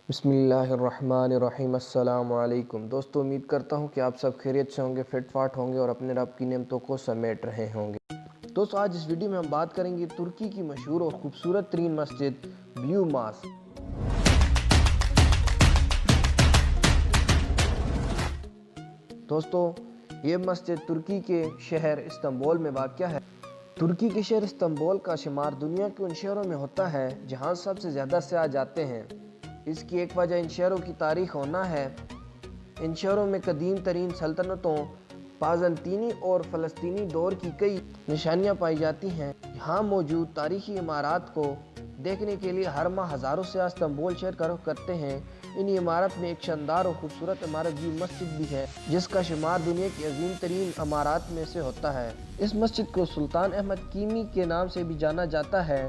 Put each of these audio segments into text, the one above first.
بسم اللہ الرحمن الرحیم۔ السلام علیکم دوستو، امید کرتا ہوں کہ آپ سب خیریت سے ہوں گے، فٹ فاٹ ہوں گے اور اپنے رب کی نعمتوں کو سمیٹ رہے ہوں گے۔ دوستو، آج اس ویڈیو میں ہم بات کریں گے ترکی کی مشہور اور خوبصورت ترین مسجد بلیو ماسک۔ دوستو، یہ مسجد ترکی کے شہر استنبول میں واقع ہے۔ ترکی کے شہر استنبول کا شمار دنیا کے ان شہروں میں ہوتا ہے جہاں سب سے زیادہ سیاح جاتے ہیں۔ اس کی ایک وجہ ان شہروں کی تاریخ ہونا ہے۔ ان شہروں میں قدیم ترین سلطنتوں بازنطینی اور فلسطینی دور کی کئی نشانیاں پائی جاتی ہیں۔ یہاں موجود تاریخی عمارات کو دیکھنے کے لیے ہر ماہ ہزاروں سیاح استنبول شہر کا رخ کرتے ہیں۔ ان عمارت میں ایک شاندار اور خوبصورت عمارت بلیو مسجد بھی ہے، جس کا شمار دنیا کی عظیم ترین عمارات میں سے ہوتا ہے۔ اس مسجد کو سلطان احمد کیمی کے نام سے بھی جانا جاتا ہے۔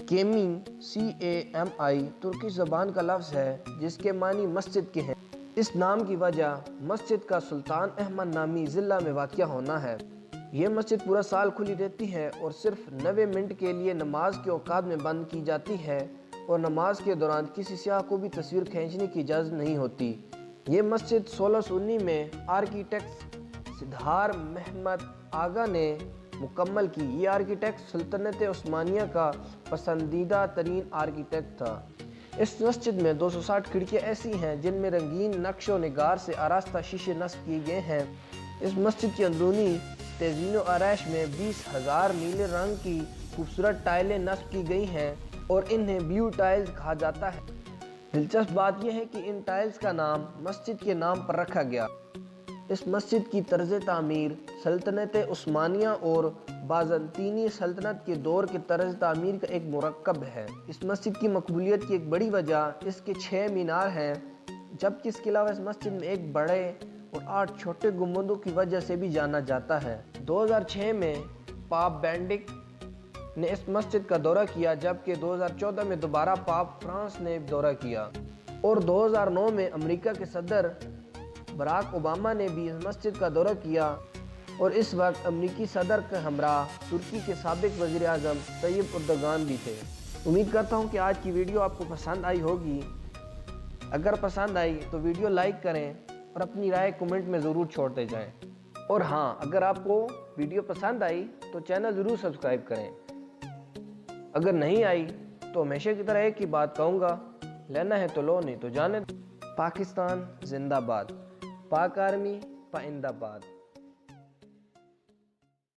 کیمی CAMI ترکی زبان کا لفظ ہے جس کے معنی مسجد کے ہیں۔ اس نام کی وجہ مسجد کا سلطان احمد نامی ضلع میں واقع ہونا ہے۔ یہ مسجد پورا سال کھلی رہتی ہے اور صرف 90 منٹ کے لیے نماز کے اوقات میں بند کی جاتی ہے، اور نماز کے دوران کسی سیاح کو بھی تصویر کھینچنے کی اجازت نہیں ہوتی۔ یہ مسجد 1619 میں آرکیٹیکٹ سدھار محمد آغا نے مکمل کی۔ یہ آرکیٹیکٹ سلطنت عثمانیہ کا پسندیدہ ترین آرکیٹیکٹ تھا۔ اس مسجد میں 260 کھڑکیاں ایسی ہیں جن میں رنگین نقش و نگار سے آراستہ شیشے نصب کیے گئے ہیں۔ اس مسجد کی اندرونی تزئین و آرائش میں 20,000 نیلے رنگ کی خوبصورت ٹائلیں نصب کی گئی ہیں اور انہیں بلیو ٹائلز کہا جاتا ہے۔ دلچسپ بات یہ ہے کہ ان ٹائلز کا نام مسجد کے نام پر رکھا گیا۔ اس مسجد کی طرز تعمیر سلطنت عثمانیہ اور بازنطینی سلطنت کے دور کے طرز تعمیر کا ایک مرکب ہے۔ اس مسجد کی مقبولیت کی ایک بڑی وجہ اس کے 6 مینار ہیں، جبکہ اس کے علاوہ اس مسجد میں ایک بڑے اور 8 چھوٹے گنبدوں کی وجہ سے بھی جانا جاتا ہے۔ 2006 میں پاپ بینڈکٹ نے اس مسجد کا دورہ کیا، جبکہ 2014 میں دوبارہ پاپ فرانسس نے دورہ کیا، اور 2009 میں امریکہ کے صدر براک اوباما نے بھی اس مسجد کا دورہ کیا، اور اس وقت امریکی صدر کے ہمراہ ترکی کے سابق وزیر اعظم طیب اردوغان بھی تھے۔ امید کرتا ہوں کہ آج کی ویڈیو آپ کو پسند آئی ہوگی۔ اگر پسند آئی تو ویڈیو لائک کریں اور اپنی رائے کمنٹ میں ضرور چھوڑتے جائیں، اور ہاں، اگر آپ کو ویڈیو پسند آئی تو چینل ضرور سبسکرائب کریں۔ اگر نہیں آئی تو ہمیشہ کی طرح ایک ہی بات کہوں گا، لینا ہے تو لو، نہیں تو جانے دو۔ پاکستان زندہ باد، پاک آرمی پائندہ باد۔